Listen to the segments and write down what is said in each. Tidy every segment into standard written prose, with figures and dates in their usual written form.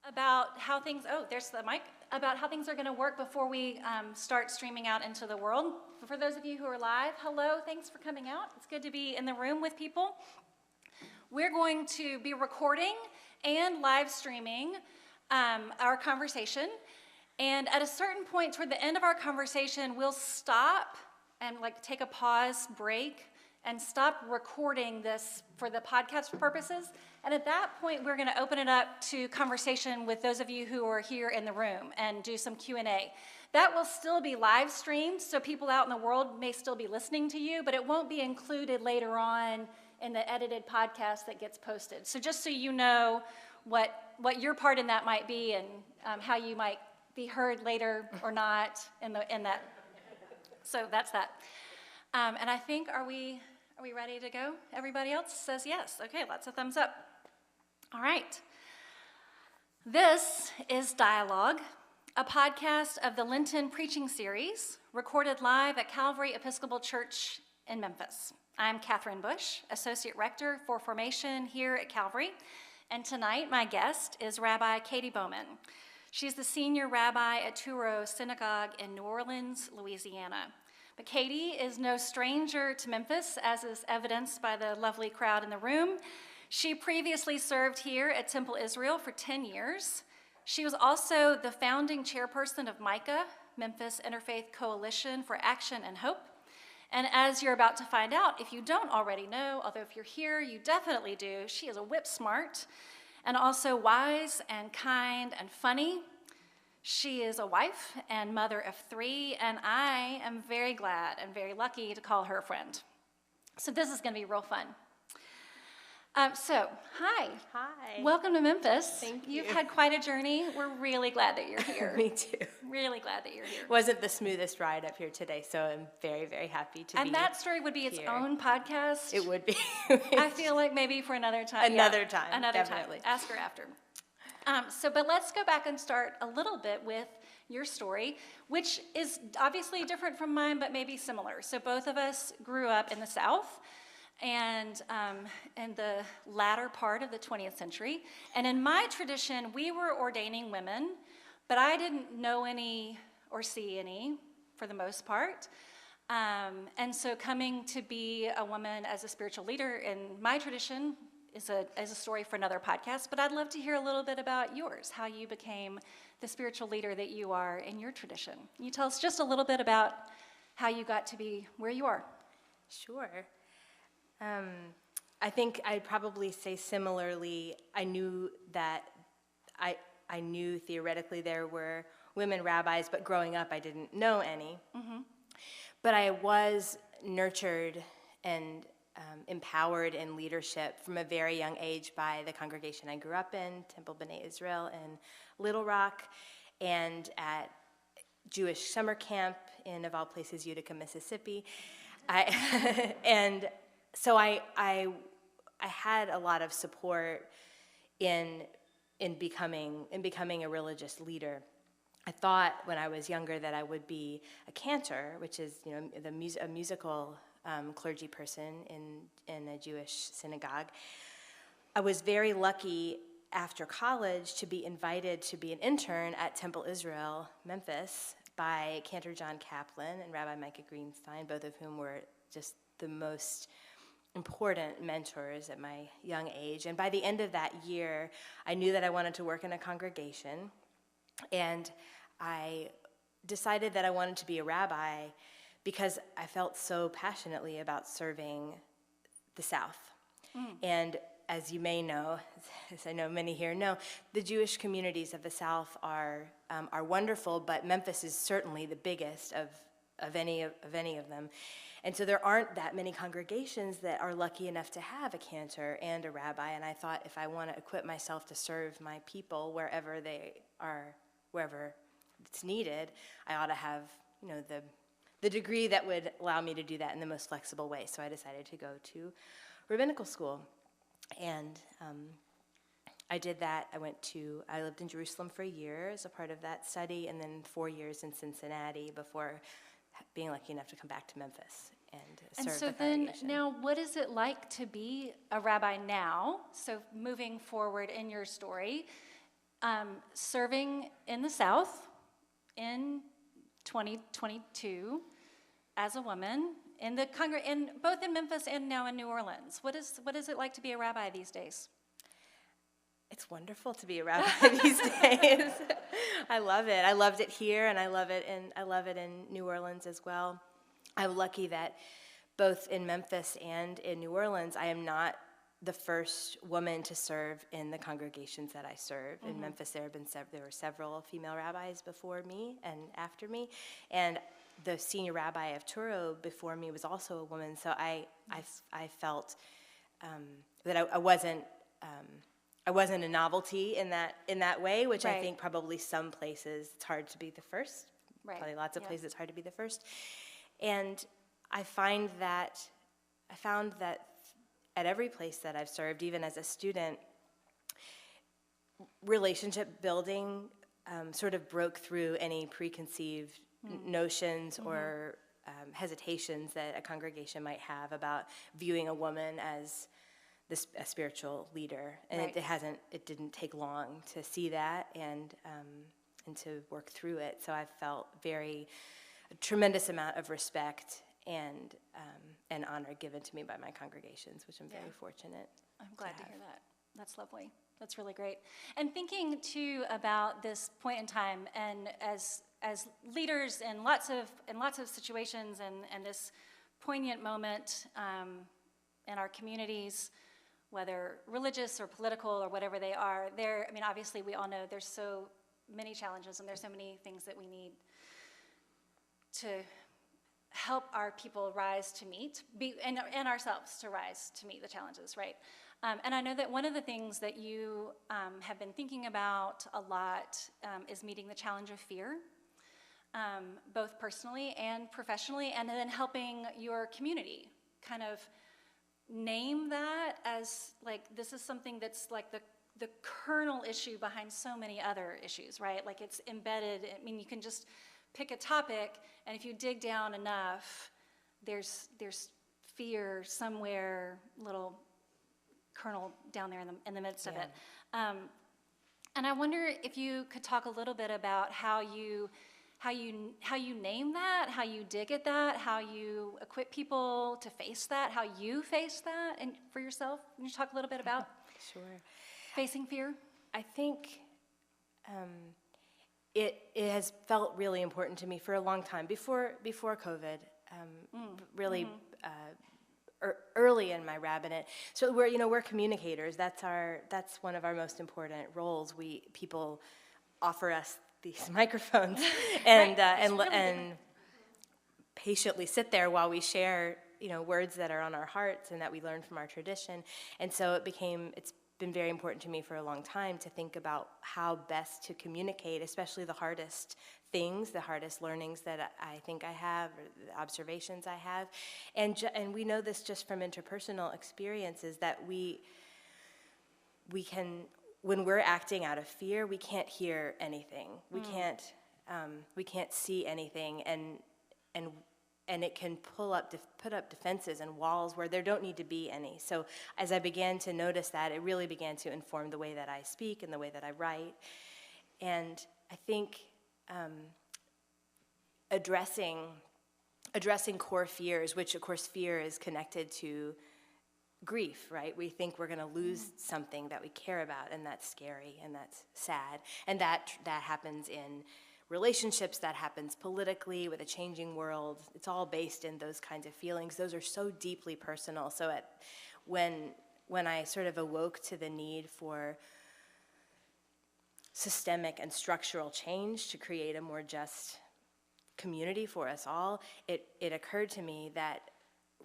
about how things, there's the mic, about how things are going to work before we start streaming out into the world. For those of you who are live, hello, thanks for coming out. It's good to be in the room with people. We're going to be recording and live streaming our conversation. And at a certain point toward the end of our conversation, we'll stop and take a pause, break, and stop recording this for the podcast purposes. And at that point, we're going to open it up to conversation with those of you who are here in the room and do some Q&A. That will still be live streamed, so people out in the world may still be listening to you, but it won't be included later on in the edited podcast that gets posted. So just so you know what your part in that might be and how you might be heard later or not in that. So that's that. And I think, are we ready to go? Everybody else says yes. Okay, lots of thumbs up. All right. This is Dialogue, a podcast of the Lenten preaching series recorded live at Calvary Episcopal Church in Memphis. I'm Catherine Bush, Associate Rector for Formation here at Calvary, and tonight my guest is Rabbi Katie Bauman. She's the senior rabbi at Touro Synagogue in New Orleans, Louisiana. But Katie is no stranger to Memphis, as is evidenced by the lovely crowd in the room. She previously served here at Temple Israel for 10 years. She was also the founding chairperson of MICA, Memphis Interfaith Coalition for Action and Hope. And as you're about to find out, if you don't already know, although if you're here, you definitely do, she is a whip smart and also wise and kind and funny. She is a wife and mother of 3, and I am very glad and very lucky to call her a friend. So this is going to be real fun. Hi. Hi. Welcome to Memphis. Thank you. You've had quite a journey. We're really glad that you're here. Me too. Really glad that you're here. Wasn't the smoothest ride up here today, so I'm very, very happy to be here. And that story would be its own podcast. It would be. I feel like maybe for another time. Another time, Another definitely. time. Ask her after. But let's go back and start a little bit with your story, which is obviously different from mine, but maybe similar. So both of us grew up in the South, and in the latter part of the 20th century. And in my tradition, we were ordaining women, but I didn't know any or see any for the most part. And so coming to be a woman as a spiritual leader in my tradition is a story for another podcast, but I'd love to hear a little bit about yours, how you became the spiritual leader that you are in your tradition. Can you tell us just a little bit about how you got to be where you are? Sure. I think I'd probably say similarly, I knew that I knew theoretically there were women rabbis, but growing up I didn't know any. Mm-hmm. But I was nurtured and empowered in leadership from a very young age by the congregation I grew up in, Temple B'nai Israel in Little Rock, and at Jewish summer camp in, of all places, Utica, Mississippi. So I had a lot of support in becoming a religious leader. I thought when I was younger that I would be a cantor, which is a musical clergy person in a Jewish synagogue. I was very lucky after college to be invited to be an intern at Temple Israel, Memphis, by Cantor John Kaplan and Rabbi Micah Greenstein, both of whom were just the most important mentors at my young age. And by the end of that year, I knew that I wanted to work in a congregation, and I decided that I wanted to be a rabbi because I felt so passionately about serving the South. And as you may know, as I know many here know, the Jewish communities of the South are wonderful, but Memphis is certainly the biggest of any of them. And so there aren't that many congregations that are lucky enough to have a cantor and a rabbi, and I thought if I want to equip myself to serve my people wherever they are, wherever it's needed, I ought to have, the degree that would allow me to do that in the most flexible way. So I decided to go to rabbinical school, and I did that. I lived in Jerusalem for a year as a part of that study, and then 4 years in Cincinnati before being lucky enough to come back to Memphis and serve so the then, congregation. now, what is it like to be a rabbi now? So moving forward in your story, serving in the South in 2022 as a woman in both in Memphis and now in New Orleans. What is it like to be a rabbi these days? It's wonderful to be a rabbi these days. I love it. I loved it here, and I love it in New Orleans as well. I'm lucky that both in Memphis and in New Orleans, I am not the first woman to serve in the congregations that I serve. In Memphis, there were several female rabbis before me and after me, and the senior rabbi of Touro before me was also a woman. So I felt that I wasn't a novelty in that way, which I think probably some places it's hard to be the first. Right. Probably lots of places it's hard to be the first. And I found that at every place that I've served, even as a student, relationship building sort of broke through any preconceived notions or hesitations that a congregation might have about viewing a woman as a spiritual leader. And it didn't take long to see that and to work through it. So I felt a tremendous amount of respect and honor given to me by my congregations, which I'm very fortunate. I'm glad to hear that. That's lovely. That's really great. And thinking too about this point in time, and as leaders in lots of situations, and this poignant moment in our communities, whether religious or political or whatever they are, obviously we all know there's so many challenges and there's so many things that we need to help our people rise to meet, and ourselves to rise to meet the challenges, right? And I know that one of the things that you have been thinking about a lot is meeting the challenge of fear, both personally and professionally, and then helping your community kind of name that as like, this is something that's like the kernel issue behind so many other issues, right? Like it's embedded. You can just pick a topic, and if you dig down enough, there's fear somewhere, little kernel down there in the midst of it. And I wonder if you could talk a little bit about how you name that, how you dig at that, how you equip people to face that, how you face that, and for yourself. Can you talk a little bit about facing fear? I think it has felt really important to me for a long time, before COVID, really early in my rabbinate. So we're communicators. That's one of our most important roles. People offer us these microphones and patiently sit there while we share words that are on our hearts and that we learn from our tradition. And so it's been very important to me for a long time to think about how best to communicate, especially the hardest things, the hardest learnings that I think I have, or the observations I have. And we know this just from interpersonal experiences, that we can, when we're acting out of fear, we can't hear anything. We can't see anything, and it can put up defenses and walls where there don't need to be any. So as I began to notice that, it really began to inform the way that I speak and the way that I write. And I think addressing core fears, which of course fear is connected to grief, right? We think we're going to lose something that we care about, and that's scary and that's sad. And that happens in relationships, that happens politically with a changing world. It's all based in those kinds of feelings. Those are so deeply personal. So when I sort of awoke to the need for systemic and structural change to create a more just community for us all, it occurred to me that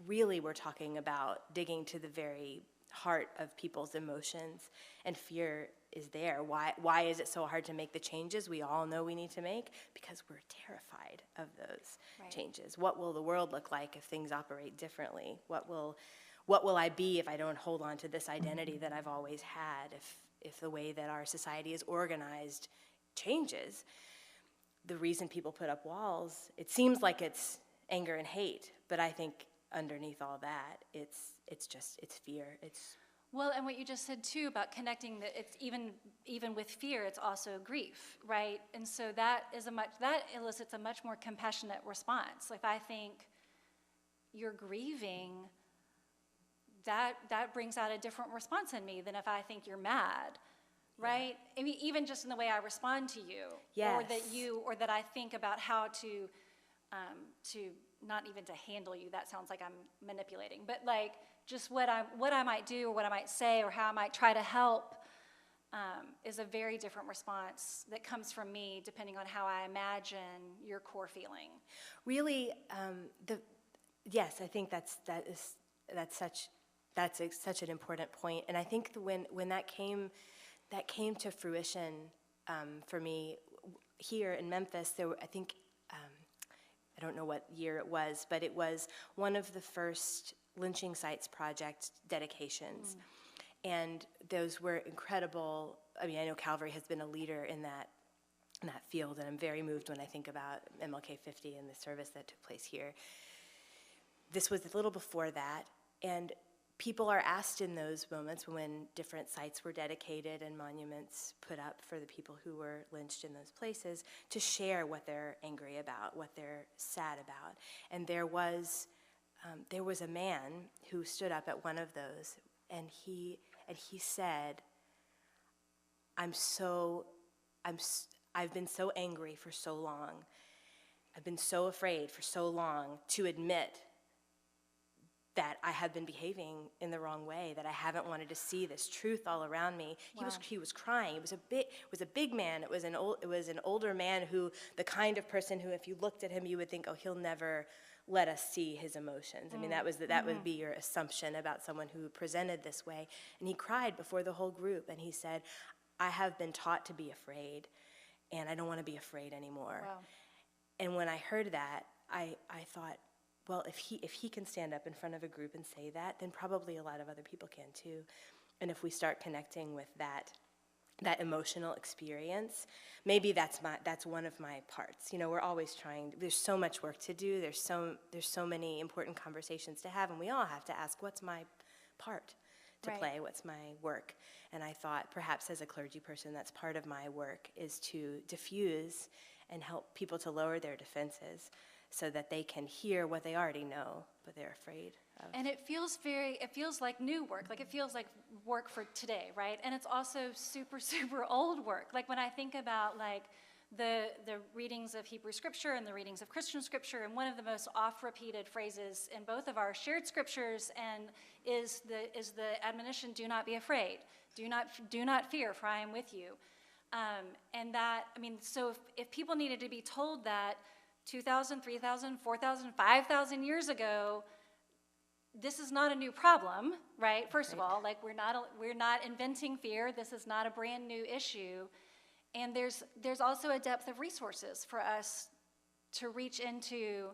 really we're talking about digging to the very heart of people's emotions, and fear is there. Why is it so hard to make the changes we all know we need to make? Because we're terrified of those changes. What will the world look like if things operate differently? What will I be if I don't hold on to this identity that I've always had, if the way that our society is organized changes? The reason people put up walls, it seems like it's anger and hate, but I think underneath all that, it's fear. Well, and what you just said too about connecting that it's even with fear, it's also grief, right? And so that elicits a much more compassionate response. If I think you're grieving, that brings out a different response in me than if I think you're mad, right? I mean, even just in the way I respond to you, Yes. or that I think about how to not even to handle you. That sounds like I'm manipulating, but like just what I might do, or what I might say, or how I might try to help, is a very different response that comes from me, depending on how I imagine your core feeling. Really, yes, I think that's such an important point, and I think when that came to fruition for me here in Memphis, I think I don't know what year it was, but it was one of the first lynching sites project dedications, and those were incredible. I mean, I know Calvary has been a leader in that field, and I'm very moved when I think about MLK 50 and the service that took place here. This was a little before that, and people are asked in those moments when different sites were dedicated and monuments put up for the people who were lynched in those places to share what they're angry about, what they're sad about. And there was a man who stood up at one of those, and he said, I've been so angry for so long. I've been so afraid for so long to admit that I have been behaving in the wrong way, that I haven't wanted to see this truth all around me. Wow. He was crying. It was a big man. It was an older man who, the kind of person who, if you looked at him, you would think, oh, he'll never let us see his emotions. I mean, that would be your assumption about someone who presented this way. And he cried before the whole group, and he said, I have been taught to be afraid, and I don't want to be afraid anymore. Wow. And when I heard that, I thought, well, if he can stand up in front of a group and say that, then probably a lot of other people can too. And if we start connecting with that emotional experience, maybe that's one of my parts. You know, we're always trying. There's so much work to do. There's so many important conversations to have, and we all have to ask, what's my part to play? What's my work? And I thought, perhaps as a clergy person, that's part of my work, is to diffuse and help people to lower their defenses, so that they can hear what they already know, but they're afraid of. And it feels like new work, like it feels like work for today, right? And it's also super, super old work. Like when I think about like the readings of Hebrew scripture and the readings of Christian scripture, and one of the most oft-repeated phrases in both of our shared scriptures and is the admonition, do not be afraid, do not fear, for I am with you. And that, I mean, so if people needed to be told that 2,000, 3,000, 4,000, 5,000 years ago, this is not a new problem, right? First of all, like we're not inventing fear. This is not a brand new issue. And there's also a depth of resources for us to reach into.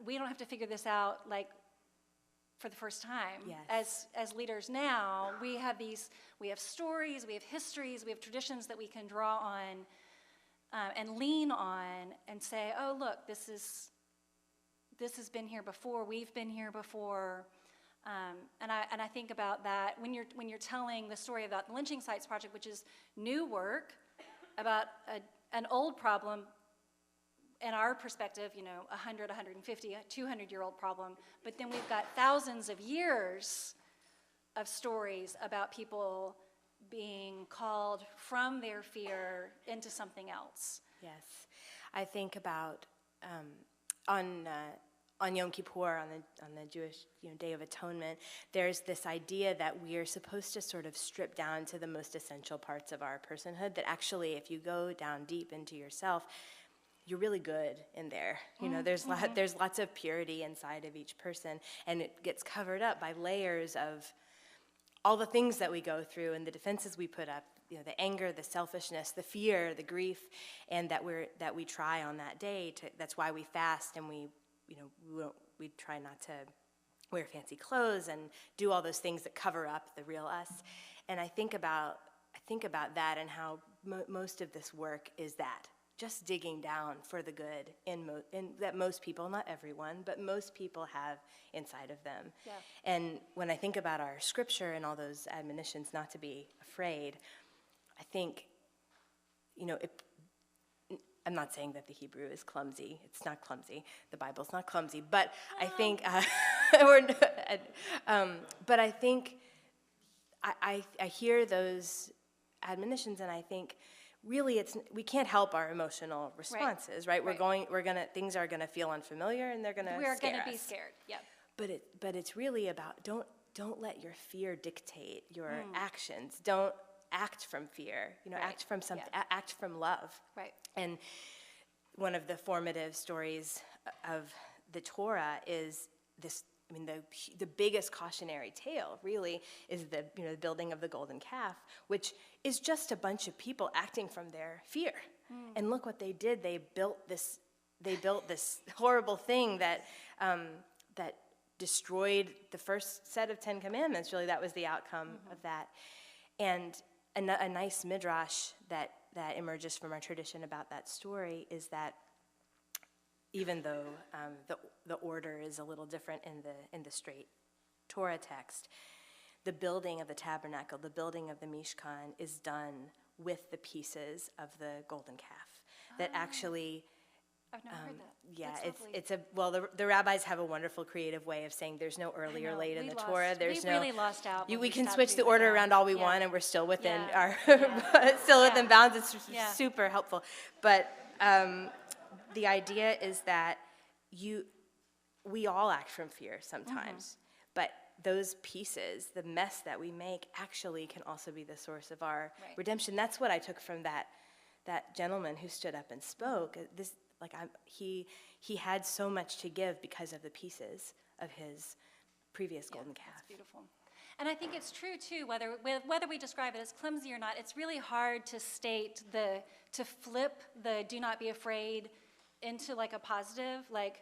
We don't have to figure this out like for the first time. Yes. As leaders now, we have stories, we have histories, we have traditions that we can draw on. And lean on and say, oh, look, this has been here before. We've been here before, and I think about that when you're telling the story about the Lynching Sites Project, which is new work about an old problem. In our perspective, 100, 150, 200-year-old problem, but then we've got thousands of years of stories about people being called from their fear into something else. Yes, I think about on Yom Kippur, on the Jewish Day of Atonement, there's this idea that we are supposed to sort of strip down to the most essential parts of our personhood. That actually, if you go down deep into yourself, you're really good in there. There's lots of purity inside of each person, and it gets covered up by layers of all the things that we go through and the defenses we put up, the anger, the selfishness, the fear, the grief, and that we try on that day. That's why we fast, and we try not to wear fancy clothes and do all those things that cover up the real us. And I think about that and how most of this work is that, just digging down for the good in that most people, not everyone, but most people have inside of them. Yeah. And when I think about our scripture and all those admonitions not to be afraid, I think, I'm not saying that the Hebrew is clumsy. It's not clumsy. The Bible's not clumsy. But I think, but I think I hear those admonitions, and I think really we can't help our emotional responses, right? Things are gonna feel unfamiliar, and they're gonna scare us. We're gonna be scared. Yep. But it's really about don't let your fear dictate your actions. Don't act from fear. Act from something. Yeah. Act from love. Right. And one of the formative stories of the Torah is this. I mean, the biggest cautionary tale really is the building of the golden calf, which is just a bunch of people acting from their fear. And look what they did. They built this horrible thing that destroyed the first set of 10 Commandments. Really, that was the outcome of that. And a nice midrash that emerges from our tradition about that story is that even though the order is a little different in the straight Torah text, the building of the tabernacle, the building of the Mishkan, is done with the pieces of the golden calf. That actually, I've never heard that. yeah, That's the rabbis have a wonderful creative way of saying there's no early or late in the Torah. There's we really lost out. We can switch the order around all we want, and we're still within our within bounds. It's super helpful, but the idea is that we all act from fear sometimes, but those pieces, the mess that we make, actually can also be the source of our redemption. That's what I took from that gentleman who stood up and spoke. He had so much to give because of the pieces of his previous golden calf. That's beautiful. And I think it's true too, whether we describe it as clumsy or not, it's really hard to to flip the do not be afraid into like a positive, like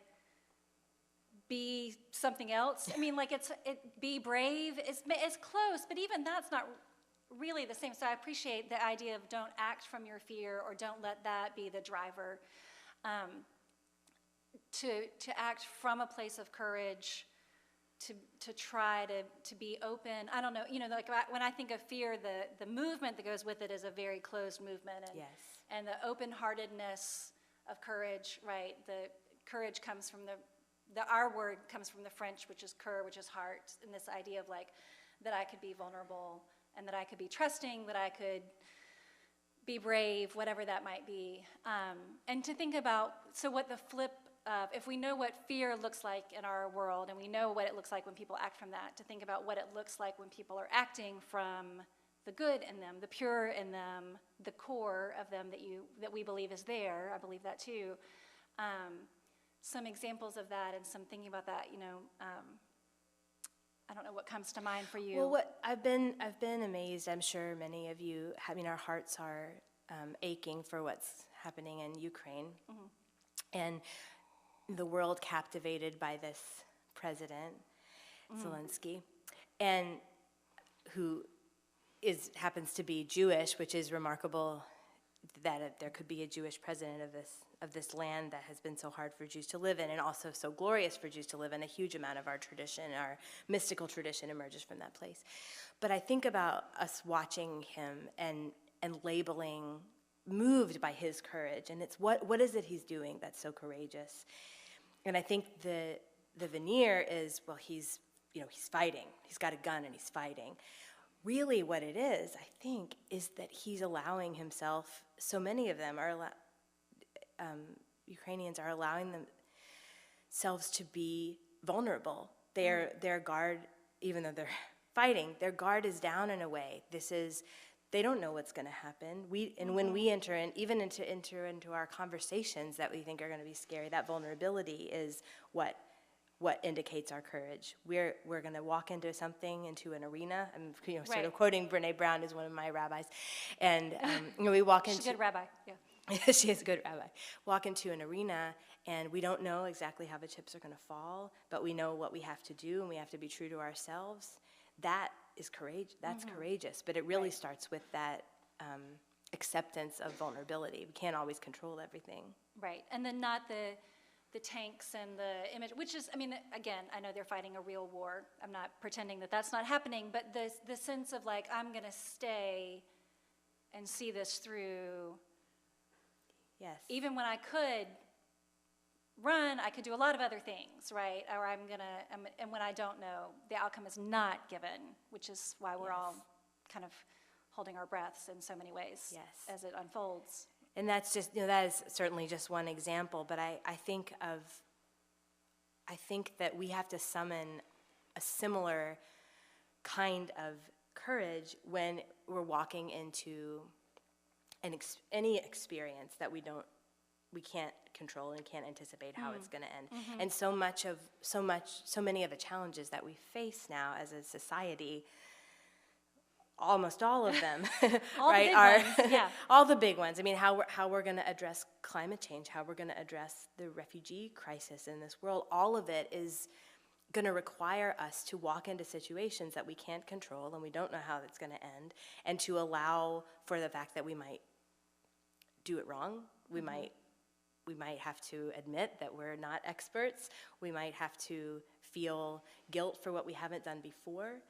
be something else. I mean, like be brave. It's close, but even that's not really the same. So I appreciate the idea of don't act from your fear, or don't let that be the driver. To act from a place of courage, to try to be open. I don't know, like when I think of fear, the movement that goes with it is a very closed movement, and the open-heartedness of courage, right? The courage comes from our word comes from the French, which is cœur, which is heart, and this idea of like that I could be vulnerable, and that I could be trusting, that I could be brave, whatever that might be. And to think about, so what the flip of, if we know what fear looks like in our world, and we know what it looks like when people act from that, to think about what it looks like when people are acting from the good in them, the pure in them, the core of them that we believe is there. I believe that too. Some examples of that, and some thinking about that, I don't know what comes to mind for you. Well, what I've been amazed. I'm sure many of you. Our hearts are aching for what's happening in Ukraine, and the world captivated by this president, Zelensky, and who happens to be Jewish, which is remarkable that there could be a Jewish president of this land that has been so hard for Jews to live in, and also so glorious for Jews to live in. A huge amount of our tradition, our mystical tradition, emerges from that place. But I think about us watching him and labeling, moved by his courage, and it's what is it he's doing that's so courageous? And I think the veneer is, well, he's fighting. He's got a gun and he's fighting. Really what it is, I think, is that he's allowing himself, so many of them are Ukrainians are allowing themselves to be vulnerable. Their guard, even though they're fighting, their guard is down in a way. They don't know what's going to happen. When we enter into our conversations that we think are going to be scary, that vulnerability is what indicates our courage. We're going to walk into an arena. I'm sort of quoting Brene Brown, who's one of my rabbis, and we walk into. She's a good rabbi. Yeah. She is a good rabbi. Walk into an arena, and we don't know exactly how the chips are going to fall, but we know what we have to do, and we have to be true to ourselves. That is courage. That's courageous, but it really starts with that acceptance of vulnerability. We can't always control everything. Right, and then not the tanks and the image, which is, I mean, again, I know they're fighting a real war. I'm not pretending that that's not happening, but the sense of like, I'm going to stay and see this through. Yes. Even when I could run, I could do a lot of other things, right? Or and when I don't know, the outcome is not given, which is why we're all kind of holding our breaths in so many ways as it unfolds. And that's just, that is certainly just one example, but I think that we have to summon a similar kind of courage when we're walking into any experience that we can't control and can't anticipate how it's going to end. Mm-hmm. And so many of the challenges that we face now as a society, almost all of them, right, are all the big ones. I mean, how we're going to address climate change, how we're going to address the refugee crisis in this world, all of it is going to require us to walk into situations that we can't control and we don't know how it's going to end, and to allow for the fact that we might do it wrong. We might have to admit that we're not experts. We might have to feel guilt for what we haven't done before.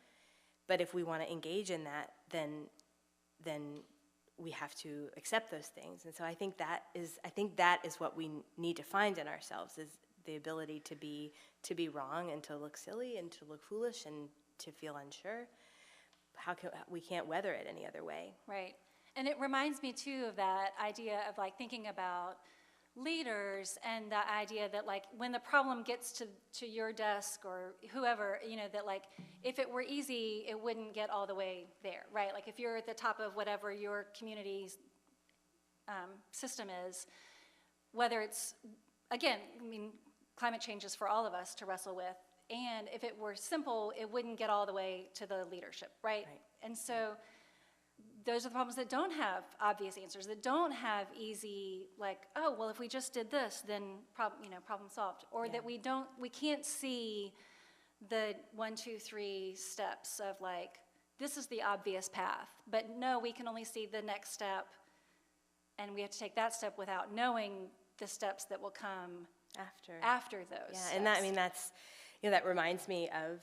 But if we want to engage in that, then we have to accept those things. And so I think that is what we need to find in ourselves, is the ability to be wrong and to look silly and to look foolish and to feel unsure. We can't weather it any other way. Right. And it reminds me too of that idea of like thinking about leaders and the idea that like when the problem gets to your desk or whoever, that like if it were easy, it wouldn't get all the way there, right? Like if you're at the top of whatever your community's system is, whether it's, again, I mean, climate change is for all of us to wrestle with, and if it were simple, it wouldn't get all the way to the leadership, right? And so those are the problems that don't have obvious answers, that don't have easy, like, oh, well, if we just did this, then problem solved. Or that we can't see the 1, 2, 3 steps of like, this is the obvious path. But no, we can only see the next step, and we have to take that step without knowing the steps that will come after those. Yeah, and that reminds me of,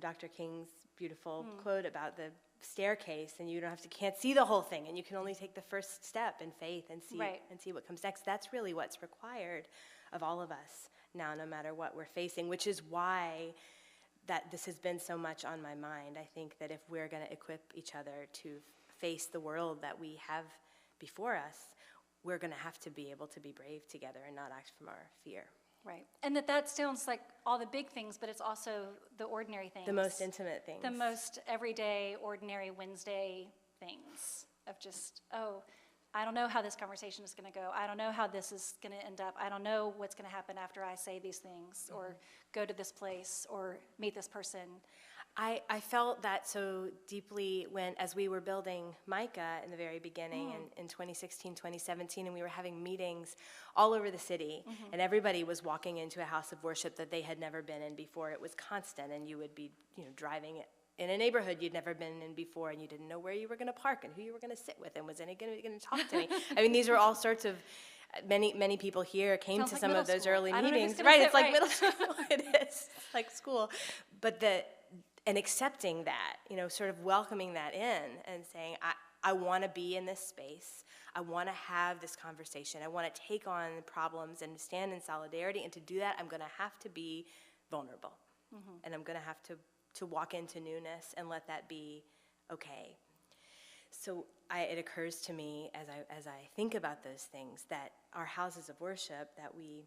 Dr. King's beautiful quote about the staircase, and you can't see the whole thing, and you can only take the first step in faith and see what comes next. That's really what's required of all of us now, no matter what we're facing, which is why that this has been so much on my mind. I think that if we're going to equip each other to face the world that we have before us, we're going to have to be able to be brave together and not act from our fear. Right. And that sounds like all the big things, but it's also the ordinary things. The most intimate things. The most everyday, ordinary Wednesday things of just, I don't know how this conversation is going to go. I don't know how this is going to end up. I don't know what's going to happen after I say these things or go to this place or meet this person. I felt that so deeply as we were building Micah in the very beginning in 2016, 2017, and we were having meetings all over the city, and everybody was walking into a house of worship that they had never been in before. It was constant, and you would be driving in a neighborhood you'd never been in before, and you didn't know where you were going to park and who you were going to sit with, and was anybody going to talk to me? I mean, these were all sorts of, many people here came to some of those early meetings. Right, it's like middle school. It is like school. But and accepting that, sort of welcoming that in and saying, I want to be in this space. I want to have this conversation. I want to take on problems and stand in solidarity. And to do that, I'm going to have to be vulnerable. And I'm going to have to walk into newness and let that be okay. So it occurs to me as I think about those things that our houses of worship that we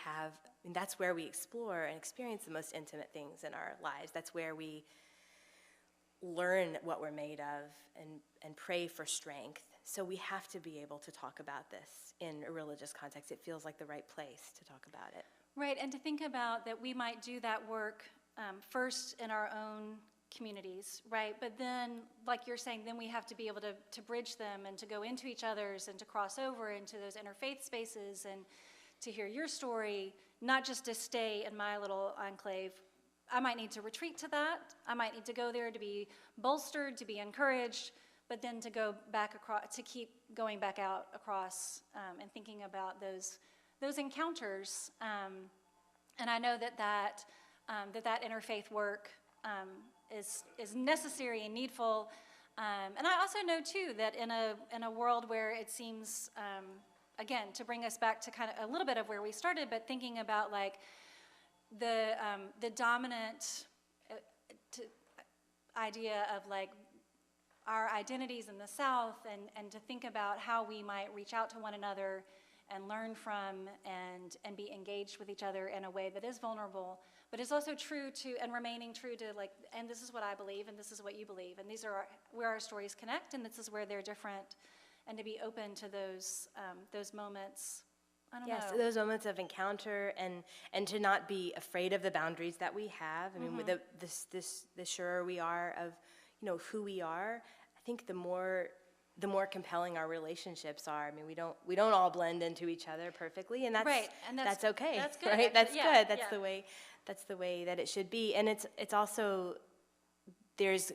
have, and that's where we explore and experience the most intimate things in our lives. That's where we learn what we're made of and pray for strength. So we have to be able to talk about this in a religious context. It feels like the right place to talk about it. Right, and to think about that we might do that work first in our own communities, right? But then, like you're saying, then we have to be able to bridge them and to go into each other's and to cross over into those interfaith spaces and to hear your story, not just to stay in my little enclave. I might need to retreat to that. I might need to go there to be bolstered, to be encouraged, but then to go back across, to keep going back out across and thinking about those encounters. And I know that interfaith work is necessary and needful. And I also know too that in a world where it seems, again, to bring us back to kind of a little bit of where we started, but thinking about like the dominant idea of like our identities in the South, and to think about how we might reach out to one another and learn from and be engaged with each other in a way that is vulnerable, but is also true to, and remaining true to like, and this is what I believe, and this is what you believe, and these are where our stories connect, and this is where they're different, and to be open to those moments. I don't know. Those moments of encounter, and to not be afraid of the boundaries that we have. I mean, the surer we are of, who we are, I think the more compelling our relationships are. I mean, we don't all blend into each other perfectly, and that's right. And that's okay. That's good. Right? That's good. That's the way that it should be. And it's also there's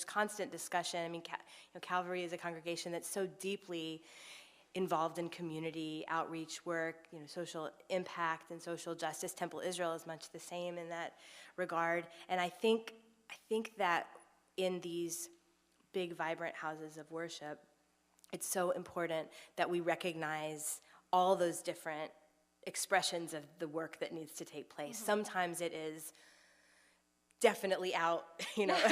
constant discussion. I mean, Calvary is a congregation that's so deeply involved in community outreach work, social impact and social justice. Temple Israel is much the same in that regard. And I think that in these big, vibrant houses of worship, it's so important that we recognize all those different expressions of the work that needs to take place. Sometimes it is definitely out,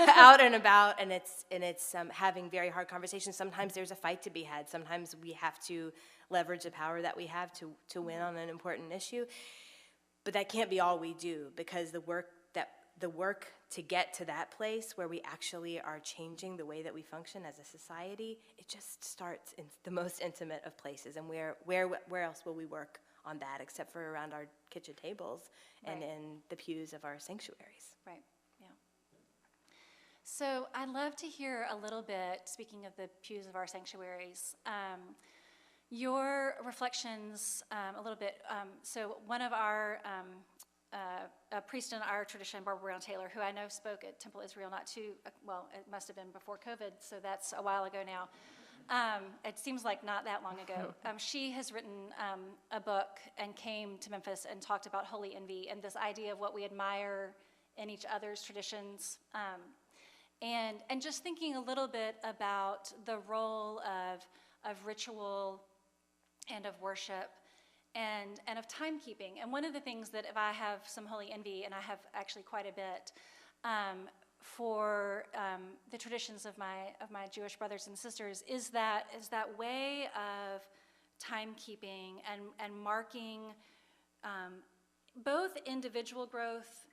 out and about, and it's having very hard conversations. Sometimes there's a fight to be had. Sometimes we have to leverage the power that we have to win on an important issue. But that can't be all we do, because the work to get to that place where we actually are changing the way that we function as a society, it just starts in the most intimate of places. And where else will we work on that except for around our kitchen tables and in the pews of our sanctuaries? Right. Yeah. So I'd love to hear a little bit, speaking of the pews of our sanctuaries, your reflections a little bit. So one of our a priest in our tradition, Barbara Brown Taylor, who I know spoke at Temple Israel it must have been before COVID, so that's a while ago now. It seems like not that long ago. She has written a book and came to Memphis and talked about holy envy and this idea of what we admire in each other's traditions. And just thinking a little bit about the role of ritual and of worship and of timekeeping. And one of the things that if I have some holy envy, and I have actually quite a bit, for the traditions of my Jewish brothers and sisters, is that way of timekeeping and marking both individual growth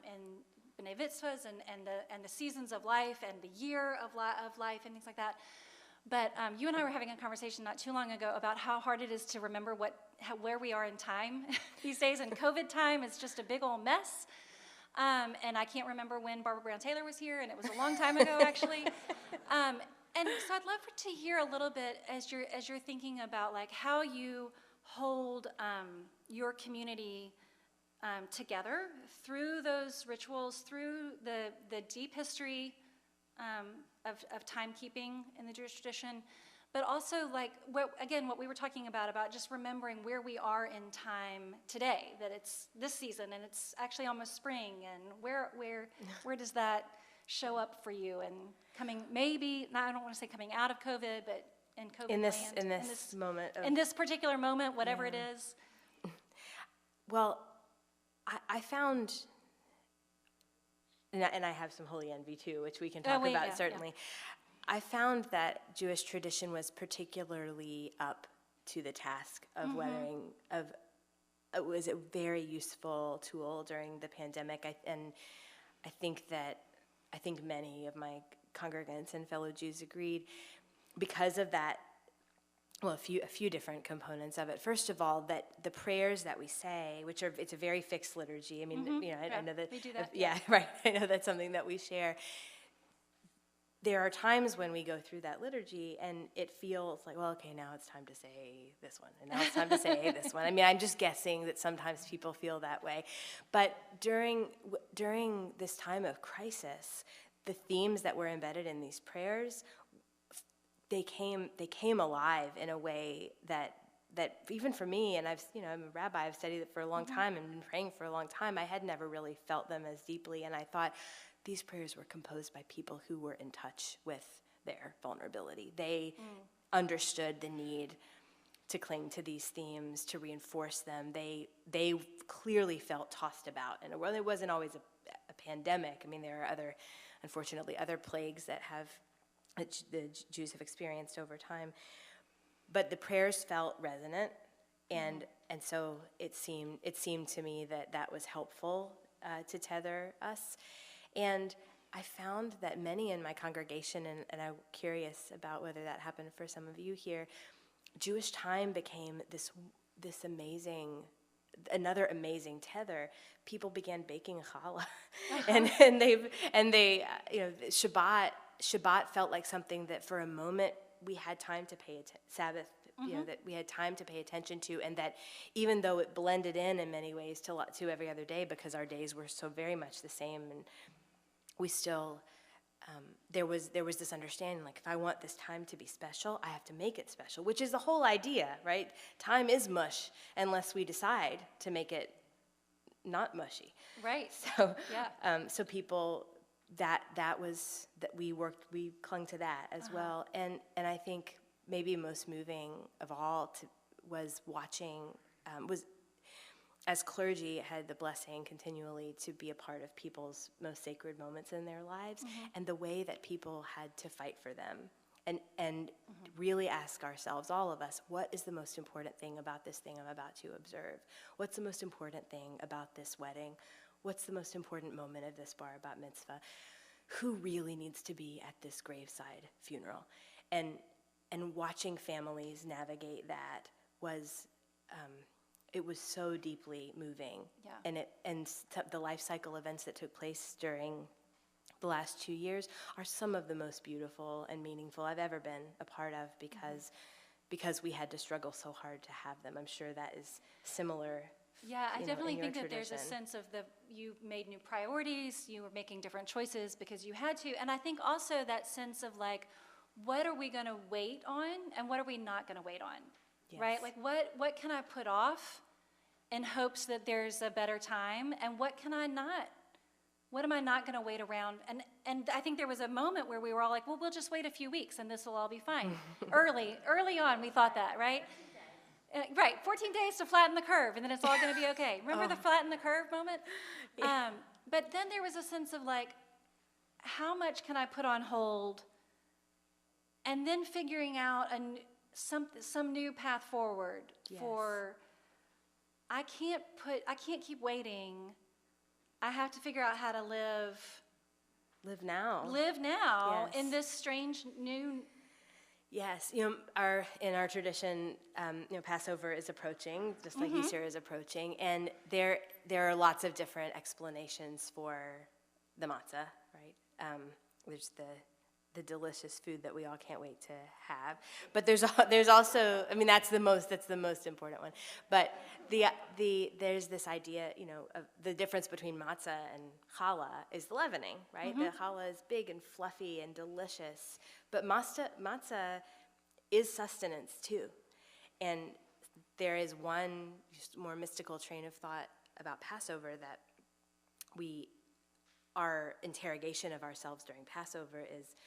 in B'nai Mitzvahs and the seasons of life and the year of life and things like that. But you and I were having a conversation not too long ago about how hard it is to remember where we are in time these days. And COVID time is just a big old mess. And I can't remember when Barbara Brown Taylor was here, and it was a long time ago, actually. And so I'd love to hear a little bit as you're thinking about like how you hold your community together through those rituals, through the deep history of timekeeping in the Jewish tradition, but also like what we were talking about just remembering where we are in time today, that it's this season and it's actually almost spring, and where does that show up for you, and I don't want to say coming out of COVID, but in COVID in this moment in this particular moment, whatever it is. Well, I found, and I have some holy envy too, which we can talk about certainly. Yeah. I found that Jewish tradition was particularly up to the task of weathering. It was a very useful tool during the pandemic, and I think many of my congregants and fellow Jews agreed because of that. Well, a few different components of it. First of all, that the prayers that we say, it's a very fixed liturgy. I mean, I know that. We do that. Yeah, right. I know that's something that we share. There are times when we go through that liturgy and it feels like, well, okay, now it's time to say this one, and now it's time to say this one. I mean, I'm just guessing that sometimes people feel that way. But during this time of crisis, the themes that were embedded in these prayers they came alive in a way that even for me, and I'm a rabbi, I've studied it for a long time and been praying for a long time, I had never really felt them as deeply, and I thought these prayers were composed by people who were in touch with their vulnerability. They understood the need to cling to these themes, to reinforce them. They clearly felt tossed about in a world. It wasn't always a pandemic. I mean, there are unfortunately, other plagues that the Jews have experienced over time. But the prayers felt resonant, and so it seemed to me that was helpful to tether us. And I found that many in my congregation, and I'm curious about whether that happened for some of you here, Jewish time became this another amazing tether. People began baking challah, and they Shabbat felt like something that for a moment we had time to pay Sabbath, that we had time to pay attention to, and that even though it blended in many ways to every other day, because our days were so very much the same, and we still there was this understanding, like, if I want this time to be special, I have to make it special, which is the whole idea, right? Time is mush unless we decide to make it not mushy. Right. So yeah. So people we clung to that as well, and I think maybe most moving of all was watching as clergy had the blessing continually to be a part of people's most sacred moments in their lives, and the way that people had to fight for them, and really ask ourselves, all of us, what is the most important thing about this thing I'm about to observe? What's the most important thing about this wedding? What's the most important moment of this bar bat mitzvah? Who really needs to be at this graveside funeral? And watching families navigate that was it was so deeply moving. Yeah. And the life cycle events that took place during the last 2 years are some of the most beautiful and meaningful I've ever been a part of, because we had to struggle so hard to have them. I'm sure that is similar. Yeah, I definitely think that tradition. there's a sense of you made new priorities, you were making different choices because you had to, and I think also that sense of like, what are we going to wait on and what are we not going to wait on, yes. Right? Like what can I put off in hopes that there's a better time, and what can I not? What am I not going to wait around? And I think there was a moment where we were all like, well, we'll just wait a few weeks and this will all be fine. Early on, we thought that, right? Right, 14 days to flatten the curve, and then it's all going to be okay. Remember the flatten the curve moment? Yeah. But then there was a sense of like, how much can I put on hold? And then figuring out some new path forward. Yes. I can't keep waiting. I have to figure out how to live now. Yes. In this strange new. Yes, in our tradition, Passover is approaching, just like Easter is approaching, and there are lots of different explanations for the matzah, right? There's the delicious food that we all can't wait to have, but there's also, I mean, that's the most important one. But there's this idea, of the difference between matzah and khala is the leavening, right? The khala is big and fluffy and delicious, but matzah is sustenance too. And there is one just more mystical train of thought about Passover that our interrogation of ourselves during Passover is,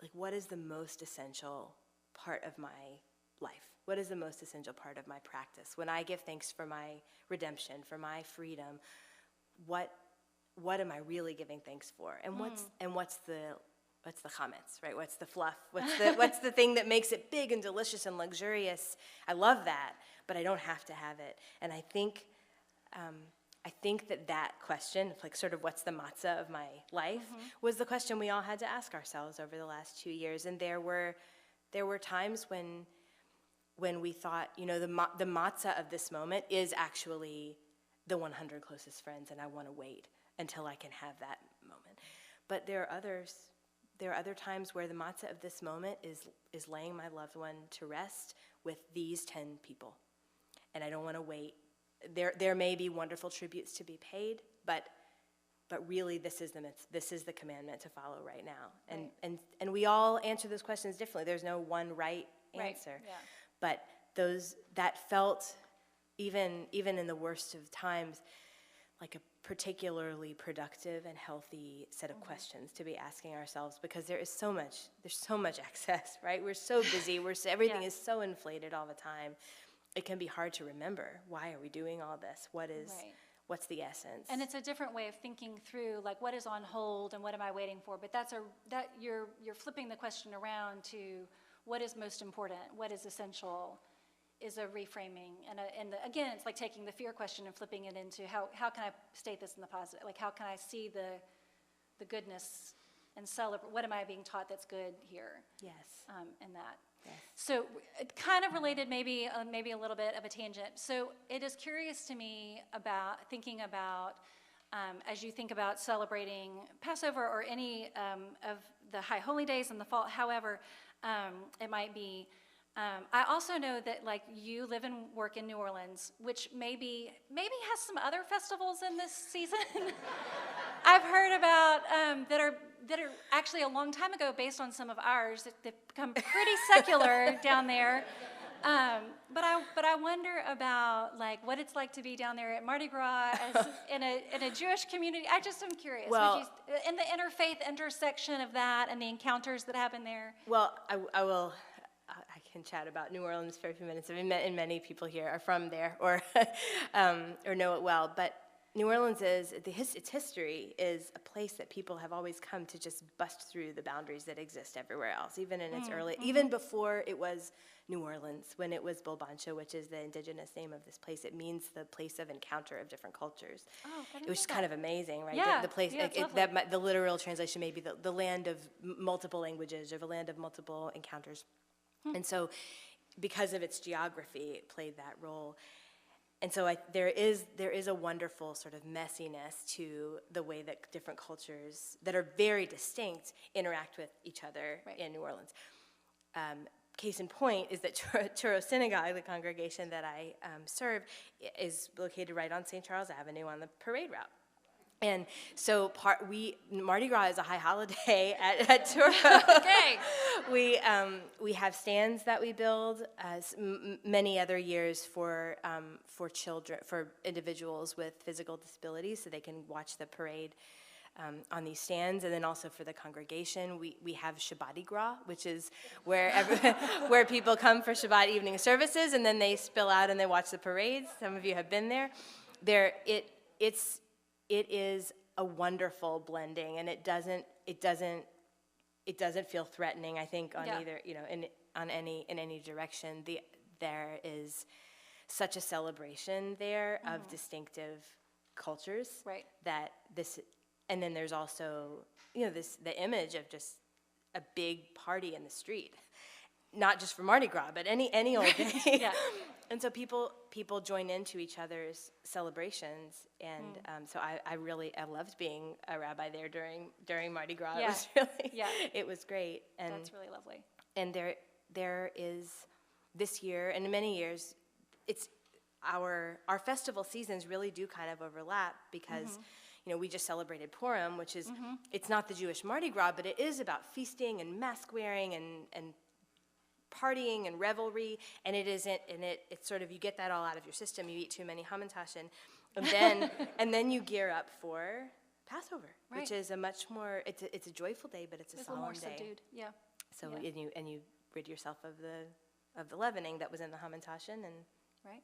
like, what is the most essential part of my life? What is the most essential part of my practice? When I give thanks for my redemption, for my freedom, what am I really giving thanks for? And what's the chametz, right? What's the fluff? What's the thing that makes it big and delicious and luxurious? I love that, but I don't have to have it. And I think that question, like sort of what's the matzah of my life, was the question we all had to ask ourselves over the last 2 years. And there were times when we thought, the matzah of this moment is actually the 100 closest friends, and I want to wait until I can have that moment. But there are other times where the matzah of this moment is laying my loved one to rest with these 10 people, and I don't want to wait. There may be wonderful tributes to be paid, but but really this is the commandment to follow right now. And we all answer those questions differently. There's no one right answer. Yeah. But that felt, even in the worst of times, like a particularly productive and healthy set of questions to be asking ourselves, because there's so much excess, right? We're so busy, everything is so inflated all the time. It can be hard to remember, why are we doing all this? What's the essence? And it's a different way of thinking through, like, what is on hold and what am I waiting for? But you're flipping the question around to what is most important, what is essential, is a reframing. And again, it's like taking the fear question and flipping it into how can I state this in the positive? Like, how can I see the goodness and celebrate? What am I being taught that's good here? Yes. In that. Yes. So kind of related, maybe a little bit of a tangent. So it is curious to me about thinking about, as you think about celebrating Passover or any of the high holy days in the fall, however it might be. I also know that, like, you live and work in New Orleans, which maybe has some other festivals in this season. I've heard about that are actually a long time ago, based on some of ours, that become pretty secular down there. But I wonder about, like, what it's like to be down there at Mardi Gras as in a Jewish community. I just am curious. Well, in the interfaith intersection of that and the encounters that happen there. Well, I will. I can chat about New Orleans for a few minutes. I mean, and many people here are from there or know it well. But New Orleans its history is a place that people have always come to just bust through the boundaries that exist everywhere else, even in its even before it was New Orleans, when it was Bulbancho, which is the indigenous name of this place. It means the place of encounter of different cultures. Oh, which is kind of amazing, right? Yeah, The place, the literal translation may be the land of multiple languages, or the land of multiple encounters. And so, because of its geography, it played that role. And so there is a wonderful sort of messiness to the way that different cultures that are very distinct interact with each other in New Orleans. Case in point is that Touro Synagogue, the congregation that I serve, is located right on St. Charles Avenue on the parade route. And so Mardi Gras is a high holiday at Touro. Okay. We have stands that we build, as many other years for children, for individuals with physical disabilities, so they can watch the parade on these stands, and then also for the congregation, we have Shabbat Gras, which is where people come for Shabbat evening services, and then they spill out and they watch the parades. Some of you have been there. It is a wonderful blending, and it doesn't feel threatening, I think, on either, in any direction. There is such a celebration there of distinctive cultures, right? And then there's also, the image of just a big party in the street, not just for Mardi Gras, but any old day. Yeah. And so people join into each other's celebrations, and so I loved being a rabbi there during Mardi Gras. Yeah. It was great. And that's really lovely. And there is this year, and in many years, it's our festival seasons really do kind of overlap, because we just celebrated Purim, which is it's not the Jewish Mardi Gras, but it is about feasting and mask wearing and partying and revelry, and it's sort of, you get that all out of your system. You eat too many hamantaschen, and then you gear up for Passover, which is a much more, it's a joyful day, but it's a solemn more day. Subdued. Yeah. So and you rid yourself of the leavening that was in the hamantaschen,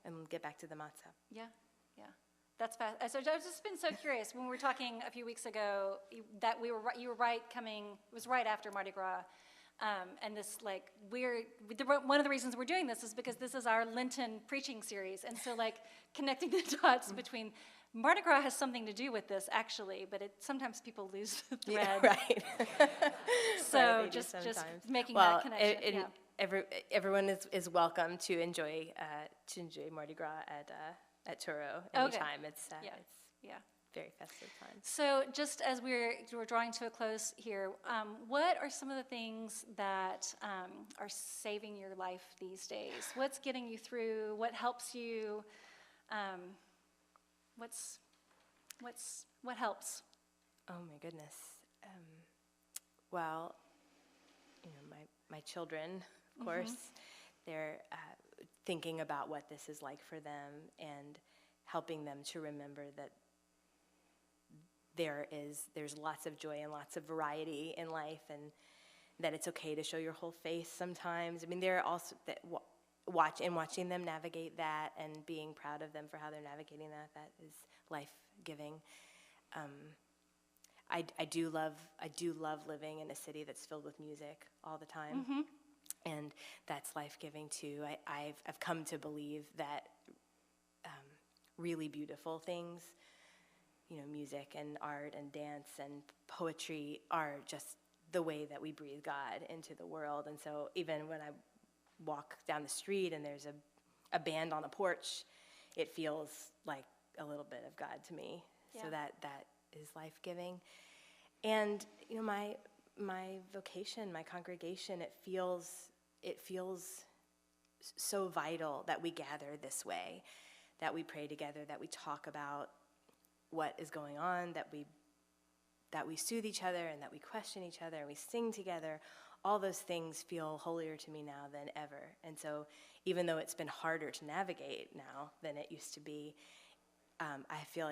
and get back to the matzah. Yeah. That's fast. So I've just been so curious when we were talking a few weeks ago that you were right. It was right after Mardi Gras. And this, like, one of the reasons we're doing this is because this is our Lenten preaching series. And so, like, connecting the dots between Mardi Gras has something to do with this, actually, but sometimes people lose the thread. Yeah, right. So right, just making that connection. Everyone is welcome to enjoy Mardi Gras at Touro anytime. It's very festive time. So just as we're drawing to a close here, what are some of the things that are saving your life these days? What's getting you through? What helps you? What helps? Oh my goodness. Well, my children, of course, they're thinking about what this is like for them and helping them to remember that there's lots of joy and lots of variety in life, and that it's okay to show your whole face sometimes. I mean, they're also watching them navigate that and being proud of them for how they're navigating that is life-giving. I do love living in a city that's filled with music all the time, and that's life-giving too. I've come to believe that really beautiful things, music and art and dance and poetry are just the way that we breathe God into the world. And so even when I walk down the street and there's a band on a porch, it feels like a little bit of God to me. Yeah. So that is life-giving. And my vocation, my congregation, it feels so vital that we gather this way, that we pray together, that we talk about what is going on, that we soothe each other, and that we question each other, and we sing together. All those things feel holier to me now than ever. And so even though it's been harder to navigate now than it used to be, I feel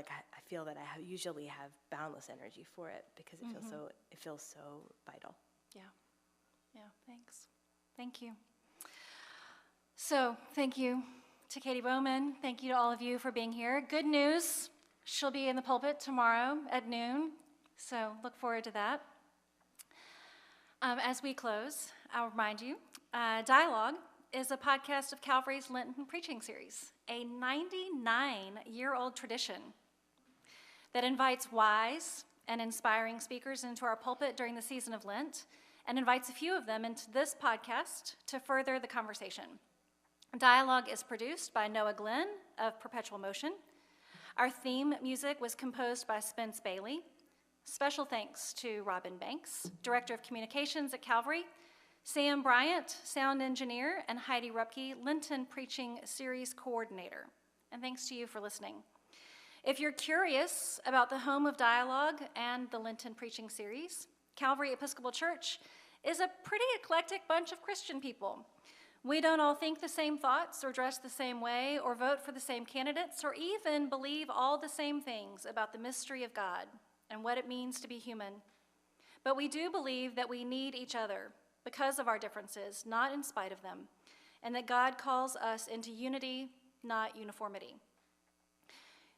that I usually have boundless energy for it because it feels so vital. Yeah, thanks. Thank you. So thank you to Katie Bauman. Thank you to all of you for being here. Good news, she'll be in the pulpit tomorrow at noon, so look forward to that. As we close, I'll remind you, Dialogue is a podcast of Calvary's Lenten preaching series, a 99-year-old tradition that invites wise and inspiring speakers into our pulpit during the season of Lent and invites a few of them into this podcast to further the conversation. Dialogue is produced by Noah Glenn of Perpetual Motion. Our theme music was composed by Spence Bailey. Special thanks to Robin Banks, Director of Communications at Calvary, Sam Bryant, Sound Engineer, and Heidi Rupke, Lenten Preaching Series Coordinator. And thanks to you for listening. If you're curious about the home of Dialogue and the Lenten Preaching Series, Calvary Episcopal Church is a pretty eclectic bunch of Christian people. We don't all think the same thoughts or dress the same way or vote for the same candidates or even believe all the same things about the mystery of God and what it means to be human. But we do believe that we need each other because of our differences, not in spite of them, and that God calls us into unity, not uniformity.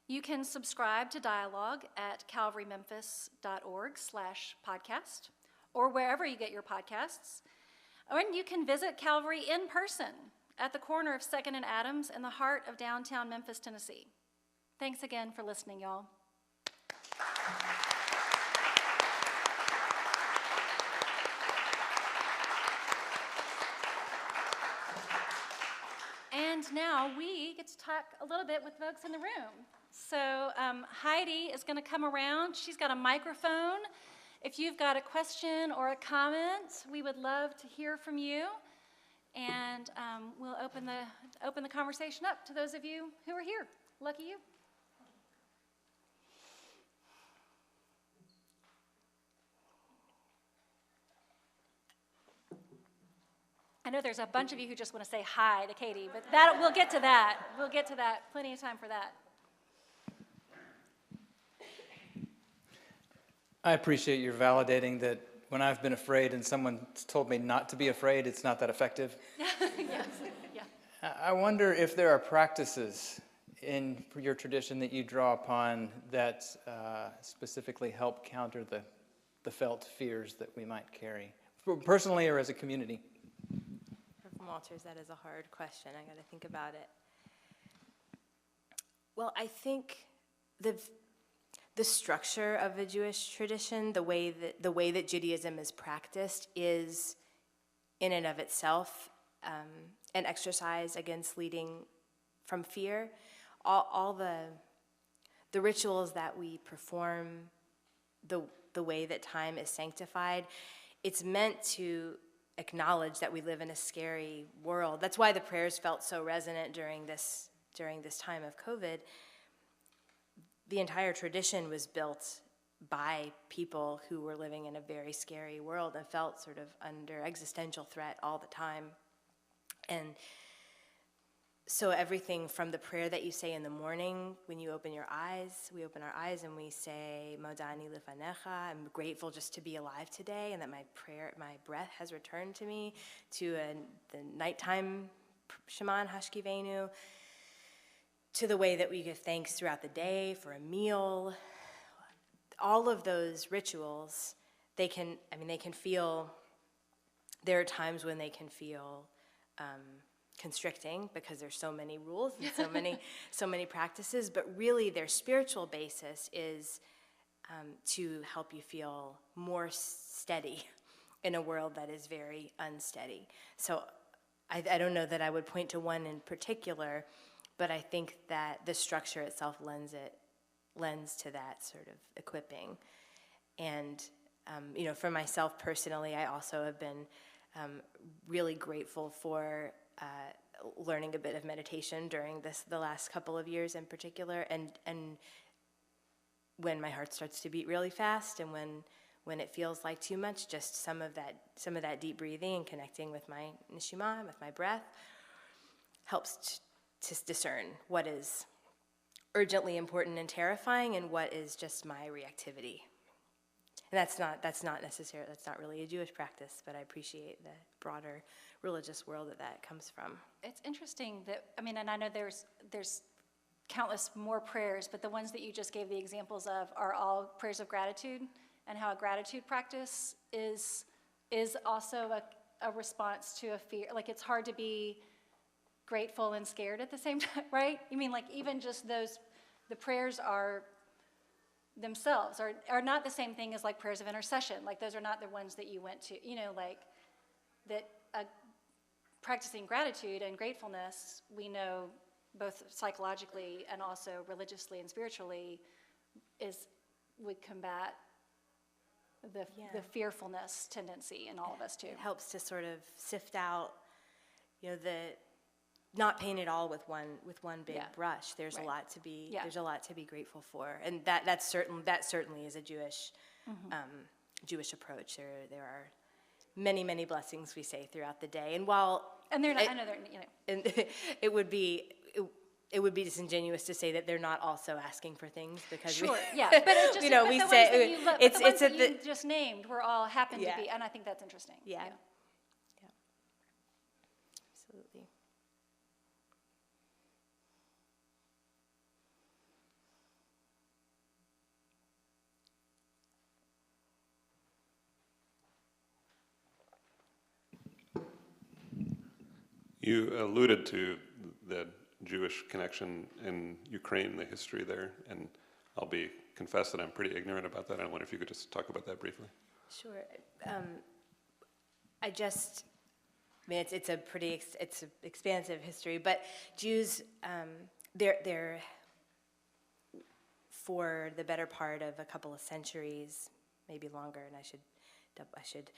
You can subscribe to Dialogue at calvarymemphis.org/podcast or wherever you get your podcasts. Or you can visit Calvary in person at the corner of 2nd and Adams in the heart of downtown Memphis, Tennessee. Thanks again for listening, y'all. And now we get to talk a little bit with folks in the room. So Heidi is going to come around. She's got a microphone. If you've got a question or a comment, we would love to hear from you. And we'll open the conversation up to those of you who are here. Lucky you. I know there's a bunch of you who just want to say hi to Katie, but we'll get to that. We'll get to that. Plenty of time for that. I appreciate your validating that when I've been afraid and someone's told me not to be afraid, it's not that effective. Yes. Yeah. I wonder if there are practices in your tradition that you draw upon that specifically help counter the felt fears that we might carry, personally or as a community. Walters, that is a hard question. I got to think about it. Well, I think the structure of a Jewish tradition, the way that Judaism is practiced, is in and of itself an exercise against leading from fear. All the rituals that we perform, the way that time is sanctified, it's meant to acknowledge that we live in a scary world. That's why the prayers felt so resonant during this time of COVID. The entire tradition was built by people who were living in a very scary world and felt sort of under existential threat all the time. And so everything from the prayer that you say in the morning when you open your eyes, we open our eyes and we say, Modani lefanecha, I'm grateful just to be alive today and that my breath has returned to me, to the nighttime Shema and Hashkivenu, to the way that we give thanks throughout the day for a meal. All of those rituals, they can feel, there are times when they can feel constricting because there's so many rules and so many practices, but really their spiritual basis is to help you feel more steady in a world that is very unsteady. So I don't know that I would point to one in particular, but I think that the structure itself lends to that sort of equipping. And for myself personally, I also have been really grateful for learning a bit of meditation during the last couple of years in particular, and when my heart starts to beat really fast and when it feels like too much, just some of that deep breathing and connecting with my neshima, with my breath, helps to discern what is urgently important and terrifying and what is just my reactivity. And that's not really a Jewish practice, but I appreciate the broader religious world that comes from. It's interesting that, and I know there's countless more prayers, but the ones that you just gave the examples of are all prayers of gratitude, and how a gratitude practice is also a response to a fear. Like, it's hard to be grateful and scared at the same time, right? You mean, like, even just the prayers are themselves are not the same thing as like prayers of intercession. Like, those are not the ones that you went to, like that. Practicing gratitude and gratefulness, we know both psychologically and also religiously and spiritually, would combat the fearfulness tendency in all of us too. It helps to sort of sift out, not paint it all with one big brush. There's a lot to be there's a lot to be grateful for, and that certainly is a Jewish Jewish approach. There are many blessings we say throughout the day, and they're not. I know they're. And it would be disingenuous to say that they're not also asking for things, because but it's just but we the say ones that you look, it's the ones that the you just named were all happen to be, and I think that's interesting. Yeah, absolutely. You alluded to the Jewish connection in Ukraine, the history there, and I'll confess that I'm pretty ignorant about that. I wonder if you could just talk about that briefly. Sure. It's a pretty expansive history, but Jews, they're for the better part of a couple of centuries, maybe longer, and I should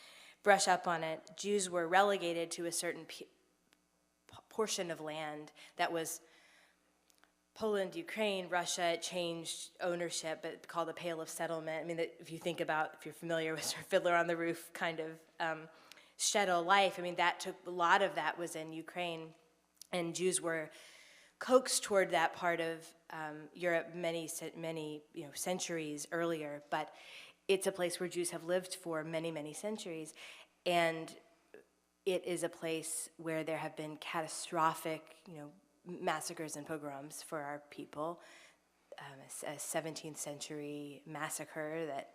brush up on it. Jews were relegated to a certain portion of land that was Poland, Ukraine, Russia. It changed ownership, but called the Pale of Settlement. If you're familiar with sort of Fiddler on the Roof kind of shtetl life, a lot of that was in Ukraine, and Jews were coaxed toward that part of Europe many centuries earlier. But it's a place where Jews have lived for many centuries, and it is a place where there have been catastrophic, massacres and pogroms for our people. A 17th century massacre that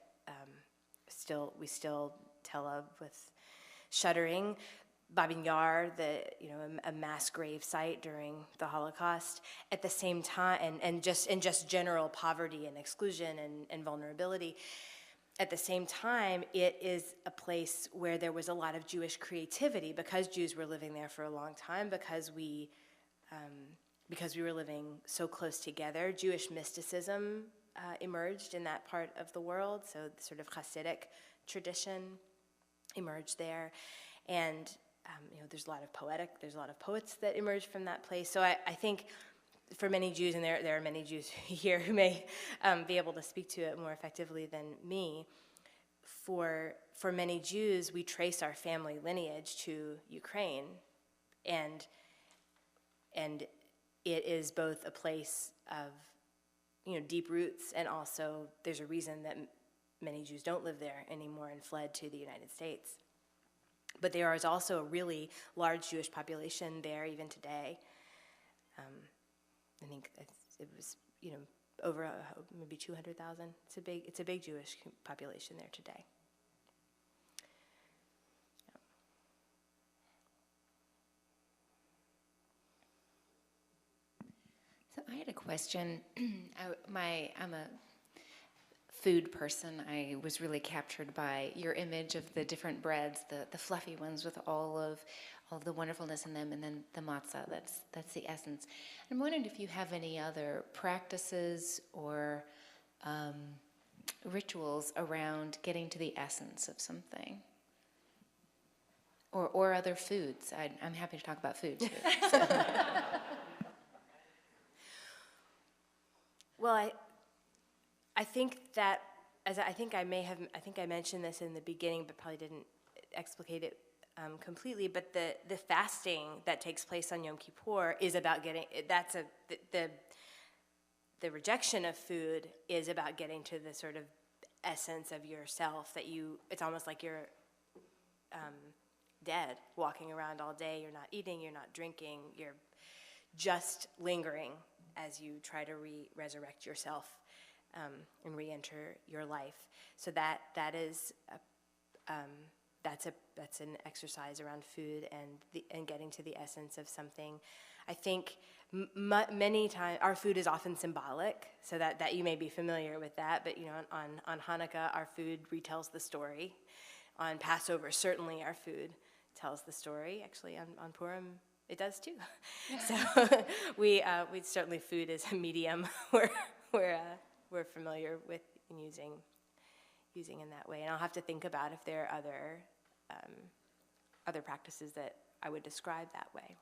we still tell of with shuddering. Babin Yar, a mass grave site during the Holocaust. At the same time, and just general poverty and exclusion and vulnerability. At the same time, it is a place where there was a lot of Jewish creativity, because Jews were living there for a long time, because we were living so close together. Jewish mysticism emerged in that part of the world, so the sort of Hasidic tradition emerged there, and there's a lot of poets that emerged from that place. So I think for many Jews, and there are many Jews here who may be able to speak to it more effectively than me, for many Jews, we trace our family lineage to Ukraine, and it is both a place of, deep roots, and also there's a reason that many Jews don't live there anymore and fled to the United States. But there is also a really large Jewish population there even today. I think it was, over maybe 200,000. It's a big Jewish population there today. So I had a question. I'm a food person. I was really captured by your image of the different breads, the fluffy ones with all of the wonderfulness in them, and then the matzah. That's the essence. I'm wondering if you have any other practices or rituals around getting to the essence of something, or other foods. I'm happy to talk about food too. Well, I think that, I think I mentioned this in the beginning, but probably didn't explicate it completely. But the fasting that takes place on Yom Kippur is about the rejection of food is about getting to the sort of essence of yourself that it's almost like you're dead, walking around all day. You're not eating, you're not drinking, you're just lingering as you try to resurrect yourself and re-enter your life. So that's an exercise around food and getting to the essence of something. I think many times our food is often symbolic, so that you may be familiar with that. But on Hanukkah, our food retells the story. On Passover, certainly our food tells the story. Actually, on Purim, it does too. So we certainly, food is a medium we're familiar with and using in that way. And I'll have to think about if there are other practices that I would describe that way.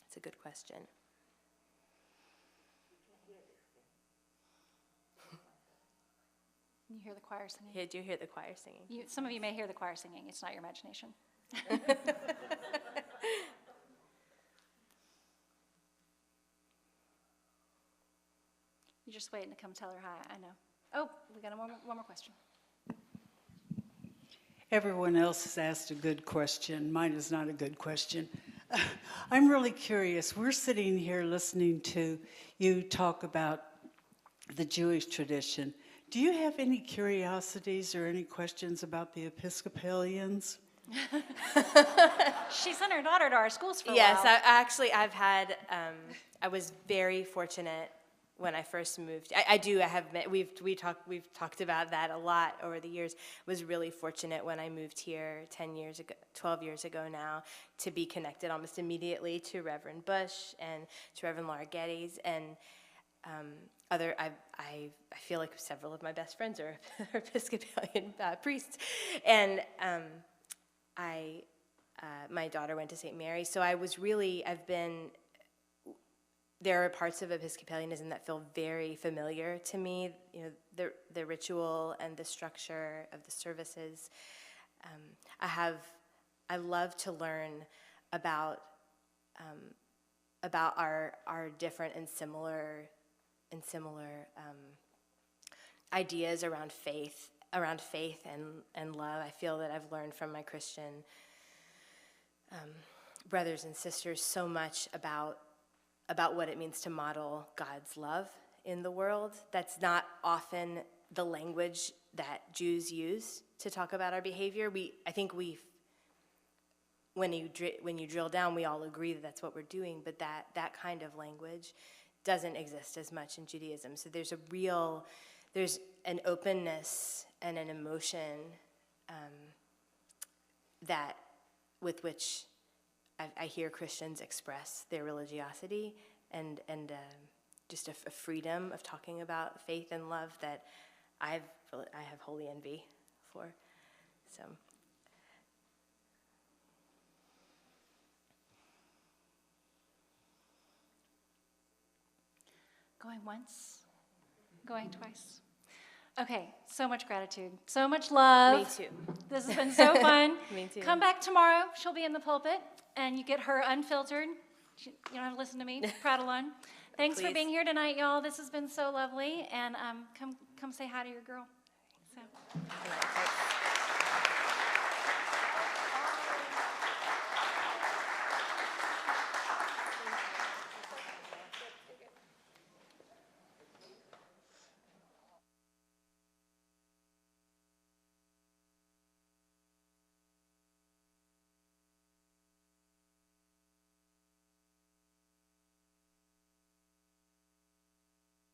It's a good question. You hear the choir singing? Yeah, do you hear the choir singing? Some of you may hear the choir singing. It's not your imagination. You're just waiting to come tell her hi. I know. Oh, we got one more question. Everyone else has asked a good question. Mine is not a good question. I'm really curious. We're sitting here listening to you talk about the Jewish tradition. Do you have any curiosities or any questions about the Episcopalians? She sent her daughter to our schools for a Yes, while. I was very fortunate when I first moved. We've talked about that a lot over the years. Was really fortunate when I moved here 12 years ago now, to be connected almost immediately to Reverend Bush and to Reverend Laura Geddes, and I feel like several of my best friends are Episcopalian priests, and my daughter went to St. Mary, so there are parts of Episcopalianism that feel very familiar to me. The ritual and the structure of the services. I love to learn about our different and similar ideas around faith and love. I feel that I've learned from my Christian brothers and sisters so much about what it means to model God's love in the world. That's not often the language that Jews use to talk about our behavior. When you drill down, we all agree that that's what we're doing, but that kind of language doesn't exist as much in Judaism. So there's an openness and an emotion with which I hear Christians express their religiosity, and just a freedom of talking about faith and love that I have holy envy for. So. Going once? Going twice? Okay, so much gratitude, so much love. Me too. This has been so fun. Me too. Come back tomorrow. She'll be in the pulpit, and you get her unfiltered. You don't have to listen to me prattle on. Thanks for Please. being here tonight, y'all. This has been so lovely, and come say hi to your girl. So. All right, thanks.